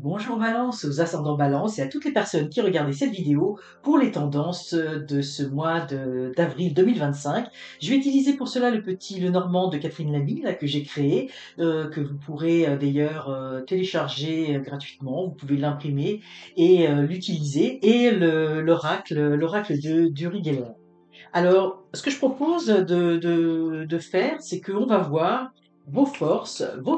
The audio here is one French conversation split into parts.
Bonjour Valence, aux ascendants Balance et à toutes les personnes qui regardaient cette vidéo pour les tendances de ce mois d'avril 2025. Je vais utiliser pour cela le normand de Catherine Lamy là, que j'ai créé, que vous pourrez d'ailleurs télécharger gratuitement. Vous pouvez l'imprimer et l'utiliser et l'oracle d'Uri Geller. Alors, ce que je propose de faire, c'est qu'on va voir vos forces, vos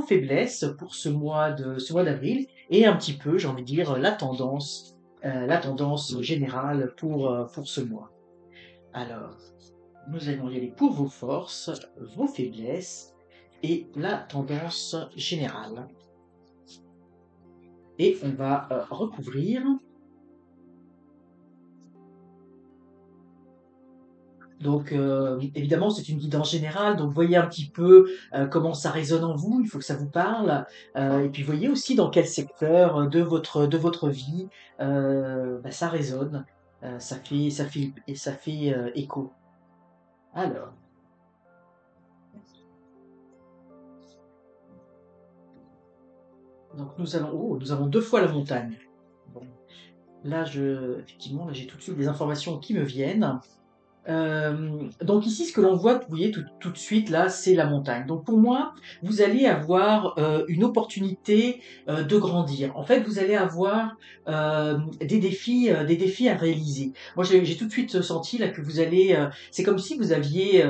faiblesses pour ce mois d'avril et un petit peu, j'ai envie de dire, la tendance générale pour ce mois. Alors, nous allons y aller pour vos forces, vos faiblesses et la tendance générale. Et on va recouvrir. Donc, évidemment, c'est une guidance générale, donc voyez un petit peu comment ça résonne en vous, il faut que ça vous parle, et puis voyez aussi dans quel secteur de votre vie ça résonne, ça fait écho. Alors, donc nous avons deux fois la montagne. Bon, là, effectivement, là, j'ai tout de suite des informations qui me viennent. Donc ici, ce que l'on voit, vous voyez tout de suite là, c'est la montagne. Donc pour moi, vous allez avoir une opportunité de grandir. En fait, vous allez avoir des défis à réaliser. Moi, j'ai tout de suite senti là que vous allez, c'est comme si vous avez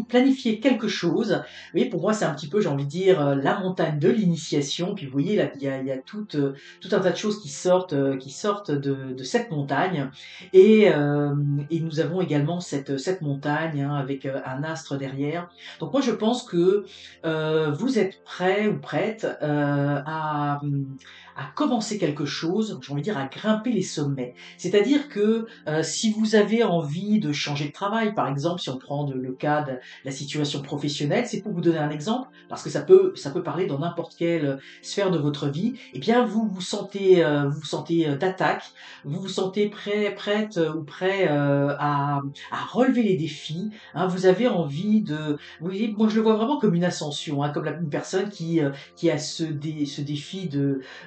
planifié quelque chose. Vous voyez, pour moi, c'est un petit peu, j'ai envie de dire, la montagne de l'initiation. Puis vous voyez là, il y a tout un tas de choses qui sortent de cette montagne. Et nous avons également cette montagne hein, avec un astre derrière. Donc moi je pense que vous êtes prêt ou prête à commencer quelque chose, j'ai envie de dire à grimper les sommets. C'est-à-dire que si vous avez envie de changer de travail, par exemple, si on prend le cas de la situation professionnelle, c'est pour vous donner un exemple, parce que ça peut parler dans n'importe quelle sphère de votre vie, eh bien vous vous sentez d'attaque, vous vous sentez prête ou prêt à relever les défis, hein, vous avez envie vous voyez, moi je le vois vraiment comme une ascension, hein, comme une personne qui a ce défi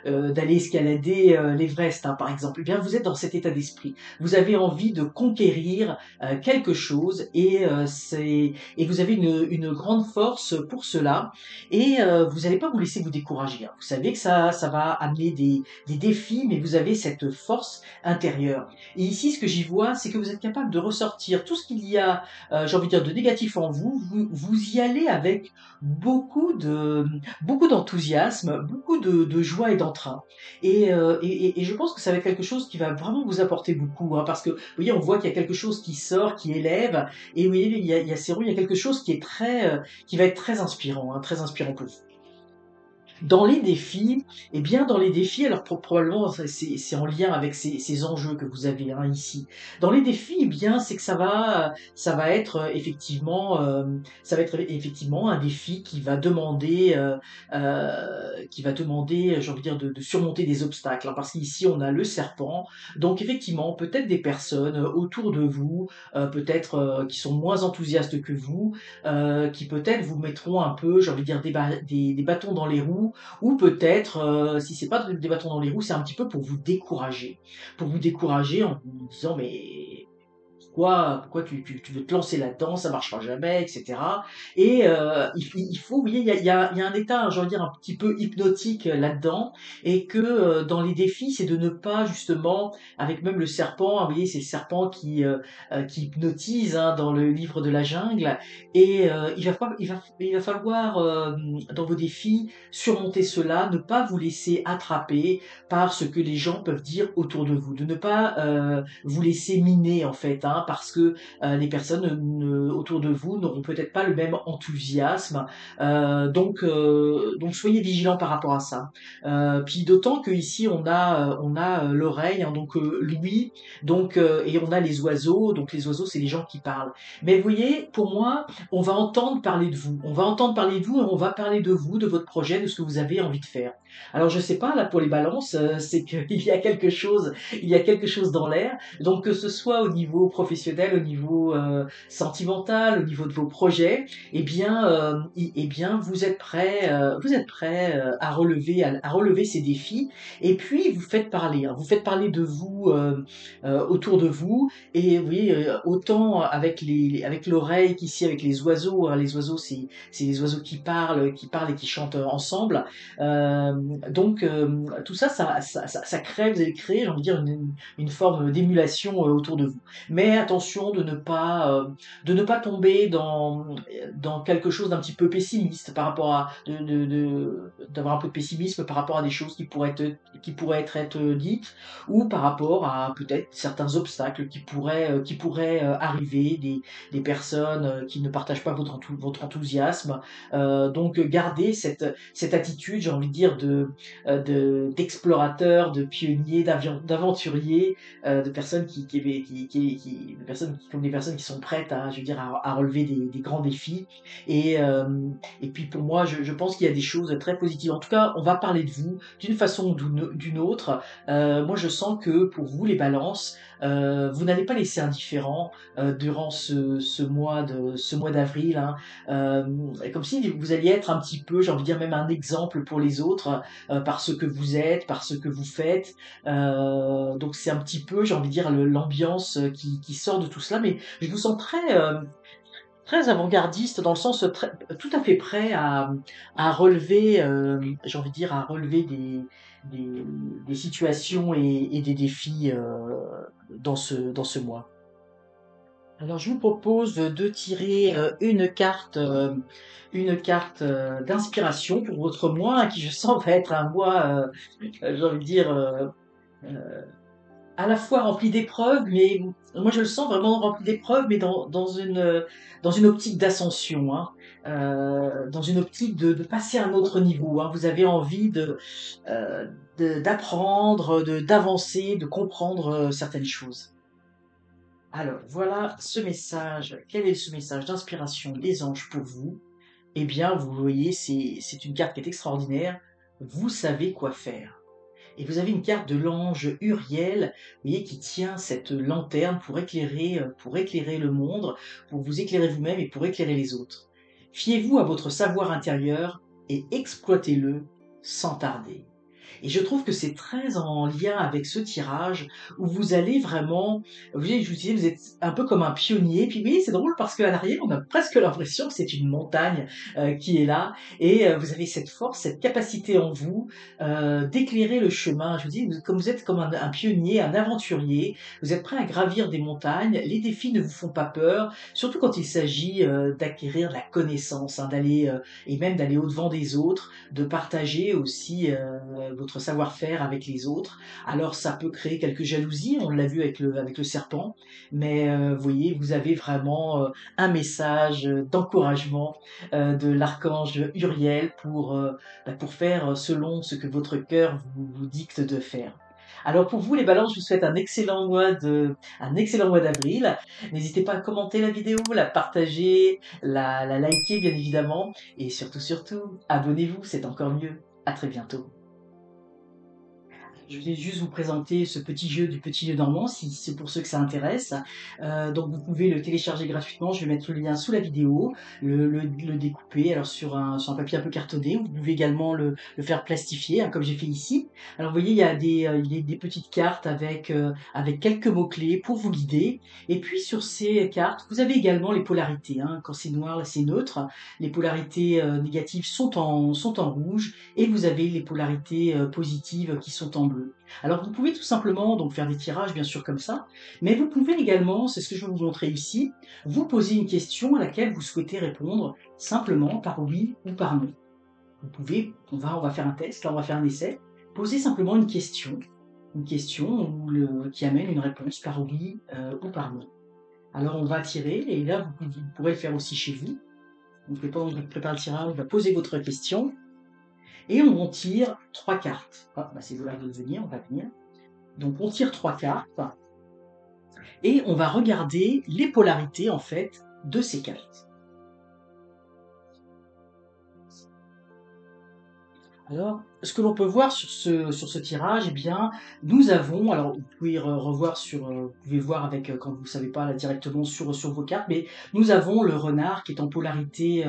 d'aller escalader l'Everest, hein, par exemple. Eh bien, vous êtes dans cet état d'esprit. Vous avez envie de conquérir quelque chose et vous avez une grande force pour cela et vous n'allez pas vous laisser vous décourager. Hein. Vous savez que ça va amener des défis, mais vous avez cette force intérieure. Et ici, ce que j'y vois, c'est que vous êtes capable de ressortir tout ce qu'il y a, j'ai envie de dire, de négatif en vous. Vous y allez avec beaucoup d'enthousiasme, beaucoup de joie et d'entrain. Et je pense que ça va être quelque chose qui va vraiment vous apporter beaucoup, hein, parce que, vous voyez, on voit qu'il y a quelque chose qui sort, qui élève, et vous voyez, il y a quelque chose qui va être très inspirant, hein, très inspirant pour vous. Dans les défis, eh bien, dans les défis, alors probablement c'est en lien avec ces enjeux que vous avez hein, ici. Dans les défis, eh bien, c'est que ça va être effectivement un défi qui va demander, j'ai envie de dire, de surmonter des obstacles. Hein, parce qu'ici on a le serpent, donc effectivement peut-être des personnes autour de vous, peut-être qui sont moins enthousiastes que vous, qui peut-être vous mettront un peu, j'ai envie de dire, des bâtons dans les roues ou peut-être, si c'est pas des bâtons dans les roues, c'est un petit peu pour vous décourager. Pour vous décourager en vous disant mais pourquoi tu veux te lancer là-dedans, ça marchera jamais, etc. Et il faut, vous voyez, il y a un état, j'ai envie de dire, un petit peu hypnotique là-dedans, et que dans les défis, c'est de ne pas justement, avec même le serpent, hein, vous voyez, c'est le serpent qui hypnotise hein, dans le livre de la jungle, et il va falloir dans vos défis surmonter cela, ne pas vous laisser attraper par ce que les gens peuvent dire autour de vous, de ne pas vous laisser miner en fait, hein, parce que les personnes autour de vous n'auront peut-être pas le même enthousiasme. Donc soyez vigilants par rapport à ça. Puis d'autant que ici on a l'oreille, hein, donc l'ouïe, donc et on a les oiseaux. Donc les oiseaux c'est les gens qui parlent. Mais vous voyez, pour moi, on va entendre parler de vous. On va entendre parler de vous et on va parler de vous, de votre projet, de ce que vous avez envie de faire. Alors je sais pas là pour les balances, c'est qu'il y a quelque chose dans l'air. Donc que ce soit au niveau professionnel professionnel, au niveau sentimental, au niveau de vos projets, eh bien, vous êtes prêt à relever ces défis. Et puis, vous faites parler, hein, vous faites parler de vous autour de vous. Et oui, autant avec l'oreille qu'ici avec les oiseaux. Hein. Les oiseaux, c'est les oiseaux qui parlent et qui chantent ensemble. Euh, tout ça, ça crée, vous allez créer, j'ai envie de dire, une forme d'émulation autour de vous. Mais attention de ne pas tomber dans quelque chose d'un petit peu pessimiste par rapport à, d'avoir un peu de pessimisme par rapport à des choses qui pourraient être dites, ou par rapport à peut-être certains obstacles qui pourraient arriver, des personnes qui ne partagent pas votre enthousiasme. Donc gardez cette attitude, j'ai envie de dire, d'explorateur, de pionnier, d'aventurier, de personnes de personnes comme des personnes qui sont prêtes à, je veux dire, à relever des grands défis. Et, euh, et puis pour moi, je pense qu'il y a des choses très positives. En tout cas, on va parler de vous d'une façon ou d'une autre. Moi, je sens que pour vous, les balances, vous n'allez pas laisser indifférent durant ce mois d'avril. Hein. Comme si vous alliez être un petit peu, j'ai envie de dire même un exemple pour les autres, par ce que vous êtes, par ce que vous faites. Donc c'est un petit peu, j'ai envie de dire, l'ambiance qui sort de tout cela. Mais je vous sens très avant-gardiste dans le sens tout à fait prêt à relever, j'ai envie de dire, à relever des, des situations et des défis dans ce mois. Alors je vous propose de tirer une carte d'inspiration pour votre mois, hein, qui je sens va être un mois, j'ai envie de dire, euh, à la fois rempli d'épreuves, mais moi je le sens vraiment rempli d'épreuves, mais dans une optique d'ascension, hein, dans une optique de passer à un autre niveau. Hein. Vous avez envie euh, d'apprendre, d'avancer, de comprendre certaines choses. Alors voilà ce message. Quel est ce message d'inspiration des anges pour vous? Eh bien, vous voyez, c'est une carte qui est extraordinaire. Vous savez quoi faire. Et vous avez une carte de l'ange Uriel, vous voyez, qui tient cette lanterne pour éclairer le monde, pour vous éclairer vous-même et pour éclairer les autres. Fiez-vous à votre savoir intérieur et exploitez-le sans tarder. Et je trouve que c'est très en lien avec ce tirage où vous allez vraiment, vous voyez, je vous disais, vous êtes un peu comme un pionnier. Puis oui, c'est drôle parce qu'à l'arrière, on a presque l'impression que c'est une montagne qui est là. Et vous avez cette force, cette capacité en vous d'éclairer le chemin. Je vous dis, comme vous êtes comme un pionnier, un aventurier, vous êtes prêt à gravir des montagnes. Les défis ne vous font pas peur, surtout quand il s'agit d'acquérir la connaissance, hein, et même d'aller au-devant des autres, de partager aussi votre savoir-faire avec les autres. Alors ça peut créer quelques jalousies, on l'a vu avec le serpent, mais vous voyez, vous avez vraiment un message d'encouragement de l'archange Uriel pour faire selon ce que votre cœur vous dicte de faire. Alors pour vous les balances, je vous souhaite un excellent mois d'avril. N'hésitez pas à commenter la vidéo, la partager, la liker bien évidemment, et surtout, abonnez-vous, c'est encore mieux. À très bientôt. Je vais juste vous présenter ce petit jeu du petit jeu normand, si c'est pour ceux que ça intéresse. Donc vous pouvez le télécharger gratuitement, je vais mettre le lien sous la vidéo, le découper alors sur un papier un peu cartonné. Vous pouvez également le faire plastifier, hein, comme j'ai fait ici. Alors vous voyez, il y a des petites cartes avec quelques mots-clés pour vous guider. Et puis sur ces cartes, vous avez également les polarités. Hein. Quand c'est noir, là c'est neutre. Les polarités négatives sont en rouge et vous avez les polarités positives qui sont en bleu. Alors vous pouvez tout simplement donc faire des tirages bien sûr comme ça, mais vous pouvez également, c'est ce que je vais vous montrer ici, vous poser une question à laquelle vous souhaitez répondre simplement par oui ou par non. Vous pouvez, on va faire un test, là on va faire un essai, poser simplement une question qui amène une réponse par oui ou par non. Alors on va tirer et là vous pourrez le faire aussi chez vous. Donc pendant que je prépare le tirage, on va poser votre question. Et on tire trois cartes. Ah, bah c'est là de venir, on va venir. Donc on tire trois cartes et on va regarder les polarités en fait de ces cartes. Alors, ce que l'on peut voir sur ce tirage, eh bien, nous avons, alors vous pouvez revoir sur, vous pouvez voir avec, quand vous savez pas là directement sur vos cartes, mais nous avons le renard qui est en polarité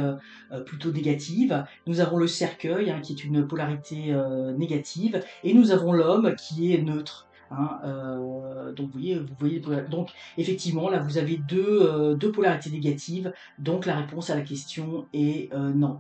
plutôt négative, nous avons le cercueil hein, qui est une polarité négative, et nous avons l'homme qui est neutre. Hein, donc vous voyez, donc effectivement là vous avez deux polarités négatives, donc la réponse à la question est non.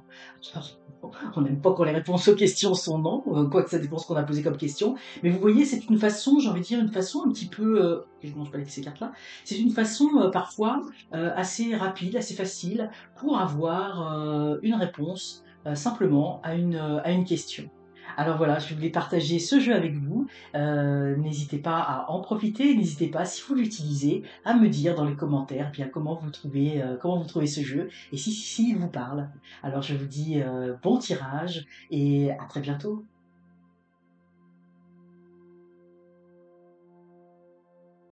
On n'aime pas quand les réponses aux questions sont non, quoique ça dépend ce qu'on a posé comme question. Mais vous voyez, c'est une façon, j'ai envie de dire, une façon un petit peu, et je mange pas avec ces cartes-là, c'est une façon parfois assez rapide, assez facile pour avoir une réponse simplement à une question. Alors voilà, je voulais partager ce jeu avec vous. N'hésitez pas à en profiter, n'hésitez pas, si vous l'utilisez, à me dire dans les commentaires bien comment vous trouvez ce jeu et si il vous parle. Alors je vous dis bon tirage et à très bientôt.